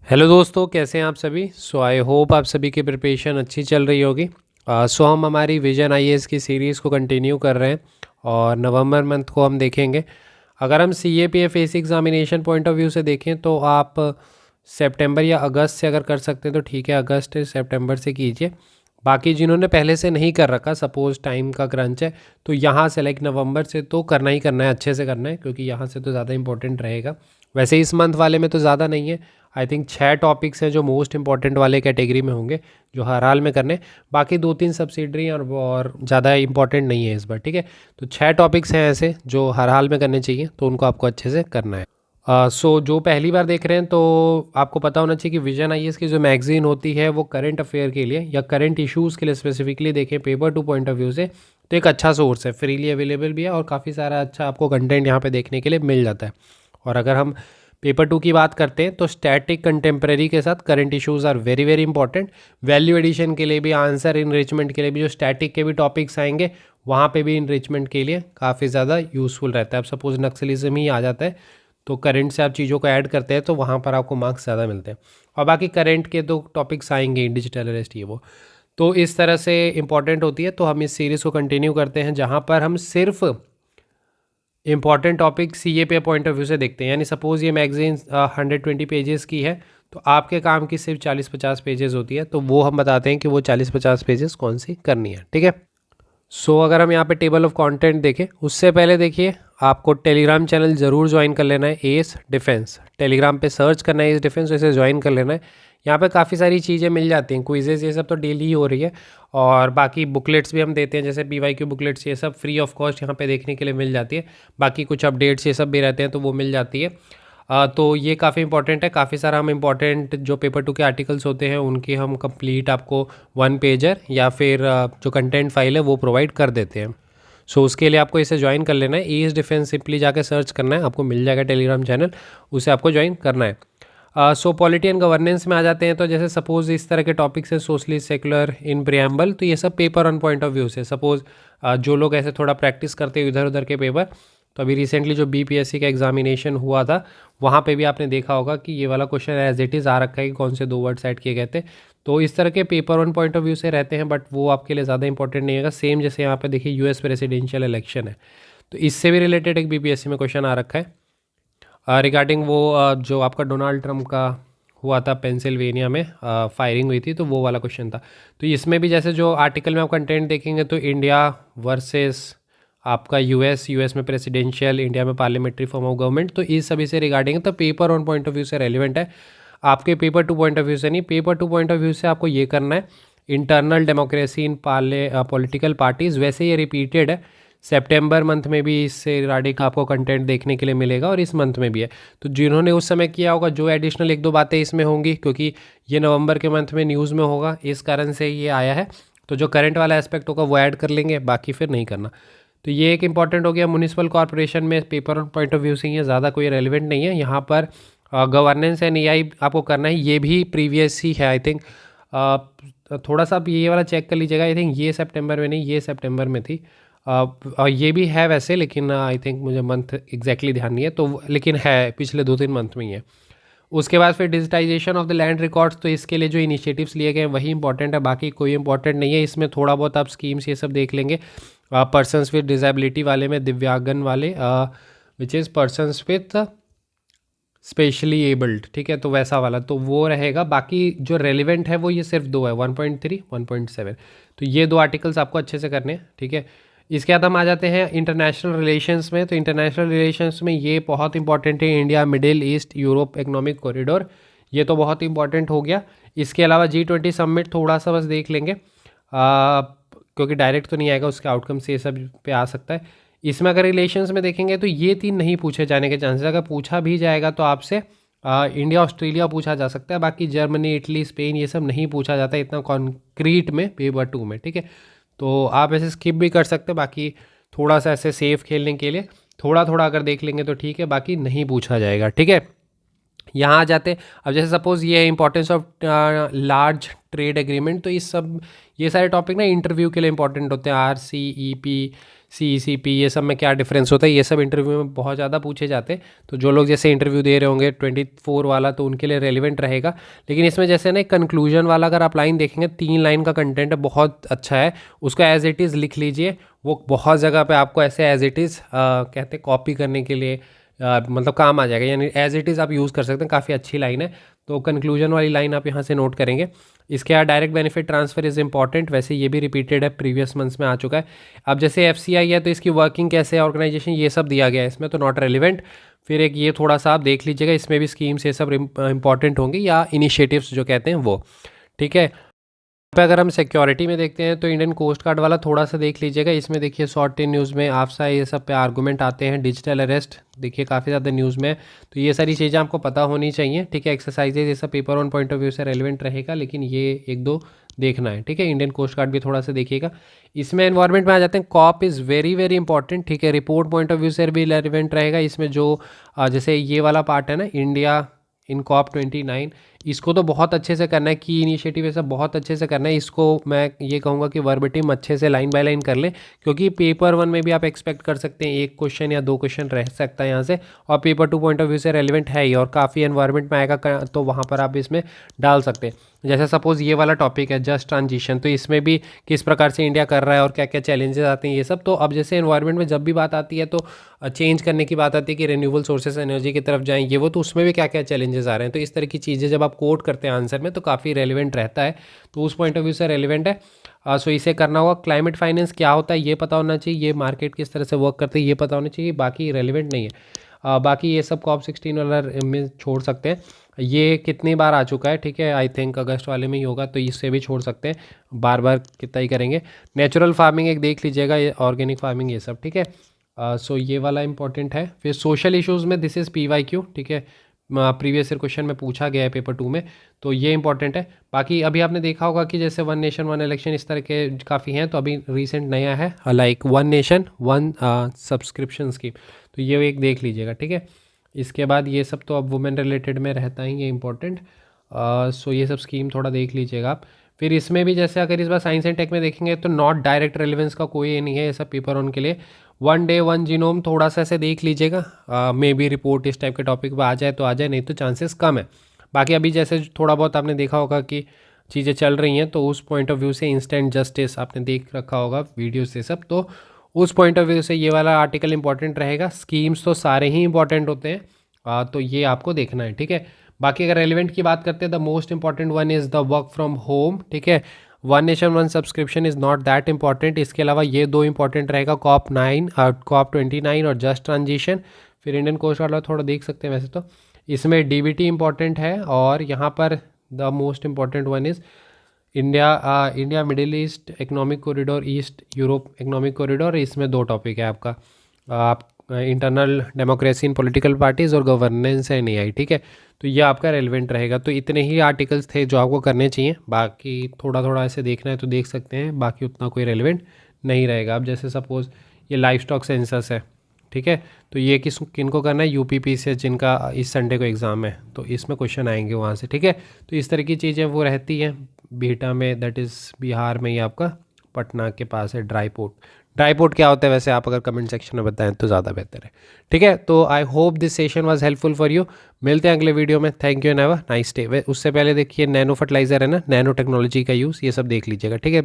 Hello दोस्तों, कैसे हैं आप सभी। आई होप आप सभी की प्रिपरेशन अच्छी चल रही होगी। हम हमारी विजन आईएएस की सीरीज़ को कंटिन्यू कर रहे हैं और नवंबर मंथ को हम देखेंगे। अगर हम CAPF AC examination point of view से देखें तो आप सितंबर या अगस्त से अगर कर सकते हैं तो ठीक है, अगस्त सितंबर से कीजिए। बाकी जिन्होंने पहले से नहीं कर रखा, सपोज़ टाइम का क्रंच है, तो यहाँ से लाइक नवंबर से तो करना ही करना है, अच्छे से करना है, क्योंकि यहाँ से तो ज़्यादा इंपॉर्टेंट रहेगा। वैसे इस मंथ वाले में तो ज़्यादा नहीं है। आई थिंक 6 टॉपिक्स हैं जो मोस्ट इंपॉर्टेंट वाले कैटेगरी में होंगे, जो हर हाल में करने। बाकी 2-3 सब्सिडरी और ज़्यादा इंपॉर्टेंट नहीं है इस बार, ठीक है। तो 6 टॉपिक्स हैं ऐसे जो हर हाल में करने चाहिए, तो उनको आपको अच्छे से करना है। जो पहली बार देख रहे हैं तो आपको पता होना चाहिए कि विजन आईएएस की जो मैगजीन होती है वो करंट अफेयर के लिए या करंट इश्यूज़ के लिए स्पेसिफिकली देखें paper two point of view से, तो एक अच्छा सोर्स है, फ्रीली अवेलेबल भी है और काफ़ी सारा अच्छा आपको कंटेंट यहाँ पे देखने के लिए मिल जाता है। और अगर हम पेपर टू की बात करते हैं तो स्टैटिक कंटेम्प्रेरी के साथ current issues are very very important. Value addition के लिए भी, आंसर इनरिचमेंट के लिए भी जो स्टैटिक के भी टॉपिक्स आएंगे वहाँ पे भी इनरिचमेंट के लिए काफ़ी ज़्यादा यूज़फुल रहता है। अब सपोज नक्सलिज्म ही आ जाता है तो करंट से आप चीज़ों को ऐड करते हैं तो वहाँ पर आपको मार्क्स ज़्यादा मिलते हैं। और बाकी करंट के तो टॉपिक्स आएंगे, डिजिटल अरेस्ट ये वो, तो इस तरह से इंपॉर्टेंट होती है। तो हम इस सीरीज़ को कंटिन्यू करते हैं जहाँ पर हम सिर्फ इंपॉर्टेंट टॉपिक सीए पे पॉइंट ऑफ व्यू से देखते हैं। यानी सपोज़ ये मैगजीन 120 पेजेस की है तो आपके काम की सिर्फ 40-50 पेजेस होती है, तो वो हम बताते हैं कि वो 40-50 पेजेस कौन सी करनी है, ठीक है। अगर हम यहाँ पे टेबल ऑफ कंटेंट देखें उससे पहले देखिए आपको टेलीग्राम चैनल ज़रूर ज्वाइन कर लेना है। एस डिफेंस टेलीग्राम पे सर्च करना है, एस डिफेंस, इसे ज्वाइन कर लेना है। यहाँ पे काफ़ी सारी चीज़ें मिल जाती हैं, क्विजेज़ ये सब तो डेली ही हो रही है, और बाकी बुकलेट्स भी हम देते हैं, जैसे पीवाईक्यू बुकलेट्स ये सब फ्री ऑफ कॉस्ट यहाँ पे देखने के लिए मिल जाती है। बाकी कुछ अपडेट्स ये सब भी रहते हैं तो वो मिल जाती है। तो ये काफ़ी इंपॉर्टेंट है। काफ़ी सारा हम इंपॉर्टेंट जो पेपर टू के आर्टिकल्स होते हैं उनकी हम कंप्लीट आपको 1 पेजर या फिर जो कंटेंट फाइल है वो प्रोवाइड कर देते हैं। उसके लिए आपको इसे ज्वाइन कर लेना है। ईस्ट डिफेंस सिंपली जाके सर्च करना है, आपको मिल जाएगा टेलीग्राम चैनल, उसे आपको ज्वाइन करना है। पॉलिटी एंड गवर्नेंस में आ जाते हैं तो जैसे सपोज इस तरह के टॉपिक्स है, सोशलिस्ट, सेकुलर, इन प्रियम्बल, तो ये सब paper on point of view से। सपोज जो लोग ऐसे थोड़ा प्रैक्टिस करते हैं इधर उधर के पेपर, तो अभी रिसेंटली जो बीपीएससी का एग्जामिनेशन हुआ था वहाँ पे भी आपने देखा होगा कि ये वाला क्वेश्चन एज इट इज़ आ रखा है कि कौन से 2 वर्ड्स ऐड किए गए थे। तो इस तरह के paper one point of view से रहते हैं, बट वो आपके लिए ज़्यादा इंपॉर्टेंट नहीं होगा। सेम जैसे यहाँ पे देखिए यूएस प्रेसिडेंशियल इलेक्शन है, तो इससे भी रिलेटेड एक बीपीएससी में क्वेश्चन आ रखा है रिगार्डिंग वो जो आपका डोनाल्ड ट्रंप का हुआ था पेंसिल्वेनिया में फायरिंग हुई थी, तो वो वाला क्वेश्चन था। तो इसमें भी जैसे जो आर्टिकल में आप कंटेंट देखेंगे तो इंडिया वर्सेस आपका यूएस में प्रेसिडेंशियल, इंडिया में पार्लियामेंट्री फॉर्म ऑफ गवर्नमेंट, तो इस सभी से रिगार्डिंग तो paper one point of view से रेलिवेंट है। आपके paper two point of view से नहीं, paper two point of view से आपको ये करना है internal democracy in political parties. वैसे ये रिपीटेड है, सितंबर मंथ में भी इससे रिगार्डिंग आपको कंटेंट देखने के लिए मिलेगा और इस मंथ में भी है। तो जिन्होंने उस समय किया होगा जो एडिशनल 1-2 बातें इसमें होंगी, क्योंकि ये नवंबर के मंथ में न्यूज़ में होगा, इस कारण से ये आया है। तो जो करंट वाला एस्पेक्ट होगा वो ऐड कर लेंगे, बाकी फिर नहीं करना। तो ये एक इंपॉर्टेंट हो गया। म्यूनिसिपल कॉर्पोरेशन में पेपर पॉइंट ऑफ व्यू से ये ज़्यादा कोई रेलिवेंट नहीं है। यहाँ पर गवर्नेंस एंड एआई आपको करना है, ये भी प्रीवियस ही है आई थिंक। थोड़ा सा आप ये वाला चेक कर लीजिएगा, आई थिंक ये सितंबर में नहीं, ये सितंबर में थी। और ये भी है वैसे, लेकिन आई थिंक मुझे मंथ एग्जैक्टली ध्यान नहीं है, तो लेकिन है पिछले 2-3 मंथ में ही है। उसके बाद फिर digitization of the land records, तो इसके लिए जो इनिशिएटिव्स लिए गए हैं वही इंपॉर्टेंट है, बाकी कोई इंपॉर्टेंट नहीं है। इसमें थोड़ा बहुत आप स्कीम्स ये सब देख लेंगे। पर्सनस विद डिजेबिलिटी वाले में, दिव्यांगन वाले which is persons with specially abled, ठीक है, तो वैसा वाला तो वो रहेगा। बाकी जो रेलिवेंट है वो ये सिर्फ 2 है, 1.3, 1.7, तो ये 2 आर्टिकल्स आपको अच्छे से करने हैं, ठीक है। इसके बाद हम आ जाते हैं इंटरनेशनल रिलेशंस में। तो इंटरनेशनल रिलेशंस में ये बहुत इंपॉर्टेंट है, India middle east Europe economic corridor, ये तो बहुत इंपॉर्टेंट हो गया। इसके अलावा G20 समिट थोड़ा सा बस देख लेंगे, क्योंकि डायरेक्ट तो नहीं आएगा, उसके आउटकम से ये सब पे आ सकता है। इसमें अगर रिलेशंस में देखेंगे तो ये 3 नहीं पूछे जाने के चांसेस, अगर पूछा भी जाएगा तो आपसे इंडिया ऑस्ट्रेलिया पूछा जा सकता है, बाकी जर्मनी इटली स्पेन ये सब नहीं पूछा जाता इतना कॉन्क्रीट में पेपर 2 में, ठीक है। तो आप ऐसे स्किप भी कर सकते हैं, बाकी थोड़ा सा ऐसे सेफ खेलने के लिए थोड़ा थोड़ा अगर देख लेंगे तो ठीक है, बाकी नहीं पूछा जाएगा, ठीक है। यहाँ आ जाते, अब जैसे सपोज ये है importance of large trade agreement. तो ये सारे टॉपिक ना इंटरव्यू के लिए इंपॉर्टेंट होते हैं। RCEP, CECP, ये सब में क्या डिफरेंस होता है, ये सब इंटरव्यू में बहुत ज़्यादा पूछे जाते हैं। तो जो लोग जैसे इंटरव्यू दे रहे होंगे 24 वाला, तो उनके लिए रेलिवेंट रहेगा। लेकिन इसमें जैसे ना कंक्लूजन वाला अगर आप लाइन देखेंगे, 3 लाइन का कंटेंट है, बहुत अच्छा है, उसको एज इट इज़ लिख लीजिए। वो बहुत जगह पे आपको ऐसे एज इट इज़ कहते हैं कॉपी करने के लिए मतलब काम आ जाएगा, यानी एज इट इज़ आप यूज़ कर सकते हैं। काफ़ी अच्छी लाइन है, तो कंक्लूजन वाली लाइन आप यहाँ से नोट करेंगे। इसके बाद direct benefit transfer is important, वैसे ये भी रिपीटेड है, प्रीवियस मंथ्स में आ चुका है। अब जैसे FCI है तो इसकी वर्किंग कैसे है, ऑर्गेनाइजेशन, ये सब दिया गया है इसमें, तो नॉट रेलिवेंट। फिर एक ये थोड़ा सा आप देख लीजिएगा, इसमें भी स्कीम्स ये सब इंपॉर्टेंट होंगे, या इनिशिएटिव्स जो कहते हैं वो, ठीक है। पे अगर हम सिक्योरिटी में देखते हैं तो इंडियन कोस्ट गार्ड वाला थोड़ा सा देख लीजिएगा। इसमें देखिए शॉर्ट इन न्यूज़ में आपसा ये सब पे आर्गूमेंट आते हैं, डिजिटल अरेस्ट देखिए काफ़ी ज़्यादा न्यूज़ में है। तो ये सारी चीज़ें आपको पता होनी चाहिए, ठीक है। एक्सरसाइजेज ये सब paper one point of view से रेलिवेंट रहेगा, लेकिन ये 1-2 देखना है, ठीक है। इंडियन कोस्ट गार्ड भी थोड़ा सा देखिएगा। इसमें एनवायरनमेंट में आ जाते हैं, cop is very very important, ठीक है। रिपोर्ट पॉइंट ऑफ व्यू से भी रेलिवेंट रहेगा। इसमें जो जैसे ये वाला पार्ट है ना, इंडिया इन COP29, इसको तो बहुत अच्छे से करना है, की इनिशिएटिव ये सब बहुत अच्छे से करना है। इसको मैं ये कहूँगा कि वर्बेटिम अच्छे से लाइन बाय लाइन कर लें, क्योंकि पेपर 1 में भी आप एक्सपेक्ट कर सकते हैं 1 क्वेश्चन या 2 क्वेश्चन रह सकता है यहाँ से, और पेपर 2 पॉइंट ऑफ व्यू से रेलिवेंट है ही, और काफ़ी एनवायरनमेंट में आएगा, तो वहाँ पर आप इसमें डाल सकते हैं। जैसे सपोज़ ये वाला टॉपिक है जस्ट ट्रांजिशन, तो इसमें भी किस प्रकार से इंडिया कर रहा है और क्या क्या चैलेंजेस आते हैं ये सब। तो अब जैसे एनवायरनमेंट में जब भी बात आती है तो चेंज करने की बात आती है कि रिन्यूएबल सोर्सेज एनर्जी की तरफ जाएं, ये वो, तो उसमें भी क्या क्या चैलेंजेस आ रहे हैं। तो इस तरह की चीज़ें जब आप कोट करते हैं आंसर में तो काफ़ी रेलिवेंट रहता है, तो उस पॉइंट ऑफ व्यू से रेलिवेंट है। सो इसे करना होगा। क्लाइमेट फाइनेंस क्या होता है ये पता होना चाहिए, ये मार्केट किस तरह से वर्क करते हैं ये पता होना चाहिए, बाकी रेलिवेंट नहीं है। बाकी ये सब COP16 वाला में छोड़ सकते हैं, ये कितनी बार आ चुका है, ठीक है। आई थिंक अगस्त वाले में ही होगा, तो इससे भी छोड़ सकते हैं, बार बार कितना ही करेंगे। नेचुरल फार्मिंग एक देख लीजिएगा, ये ऑर्गेनिक फार्मिंग ये सब, ठीक है। सो ये वाला इंपॉर्टेंट है। फिर सोशल इश्यूज़ में दिस इज़ PYQ, ठीक है, प्रीवियस ईयर क्वेश्चन में पूछा गया है पेपर 2 में, तो ये इंपॉर्टेंट है। बाकी अभी आपने देखा होगा कि जैसे 1 नेशन 1 इलेक्शन इस तरह के काफ़ी हैं, तो अभी रिसेंट नया है लाइक 1 नेशन 1 सब्सक्रिप्शन स्कीम, तो ये एक देख लीजिएगा, ठीक है। इसके बाद ये सब तो अब वुमेन रिलेटेड में रहता ही, ये इंपॉर्टेंट। सो ये सब स्कीम थोड़ा देख लीजिएगा आप। फिर इसमें भी जैसे अगर इस बार साइंस एंड टेक में देखेंगे तो नॉट डायरेक्ट रेलिवेंस का कोई ये नहीं है, ये सब पेपर वन के लिए। 1 डे 1 जीनोम थोड़ा सा ऐसे देख लीजिएगा, मे बी रिपोर्ट इस टाइप के टॉपिक पर आ जाए तो आ जाए, नहीं तो चांसेस कम है। बाकी अभी जैसे थोड़ा बहुत आपने देखा होगा कि चीज़ें चल रही हैं, तो उस पॉइंट ऑफ व्यू से इंस्टेंट जस्टिस आपने देख रखा होगा वीडियो से सब, तो उस पॉइंट ऑफ व्यू से ये वाला आर्टिकल इंपॉर्टेंट रहेगा। स्कीम्स तो सारे ही इंपॉर्टेंट होते हैं, तो ये आपको देखना है, ठीक है। बाकी अगर रेलिवेंट की बात करते हैं, the most important one is the work from home, ठीक है। 1 nation 1 subscription is not that important. इसके अलावा ये 2 इंपॉर्टेंट रहेगा, COP29 और जस्ट ट्रांजिशन। फिर इंडियन कोस्ट गार्ड थोड़ा देख सकते हैं वैसे तो। इसमें DBT इंपॉर्टेंट है, और यहाँ पर the most important one is India middle east economic corridor, east Europe economic corridor. इसमें 2 टॉपिक है आपका, आप internal democracy in political parties और गवर्नेंस एंड AI, ठीक है। तो ये आपका रेलिवेंट रहेगा। तो इतने ही आर्टिकल्स थे जो आपको करने चाहिए, बाकी थोड़ा थोड़ा ऐसे देखना है तो देख सकते हैं, बाकी उतना कोई रेलिवेंट नहीं रहेगा। अब जैसे सपोज़ ये लाइफ स्टॉक सेंसस है, ठीक है, तो ये किन को करना है, UPP से, जिनका इस संडे को एग्ज़ाम है, तो इसमें क्वेश्चन आएंगे वहाँ से, ठीक है। तो इस तरह की चीज़ें वो रहती हैं बीटा में, दैट इज़ बिहार में ही आपका पटना के पास है ड्राई पोर्ट क्या होता है वैसे आप अगर कमेंट सेक्शन में बताएं तो ज़्यादा बेहतर है, ठीक है। तो I hope this session was helpful for you. मिलते हैं अगले वीडियो में। Thank you and have a nice day. उससे पहले देखिए नैनो फर्टिलाइज़र है ना, नैनो टेक्नोलॉजी का यूज़, ये सब देख लीजिएगा, ठीक है।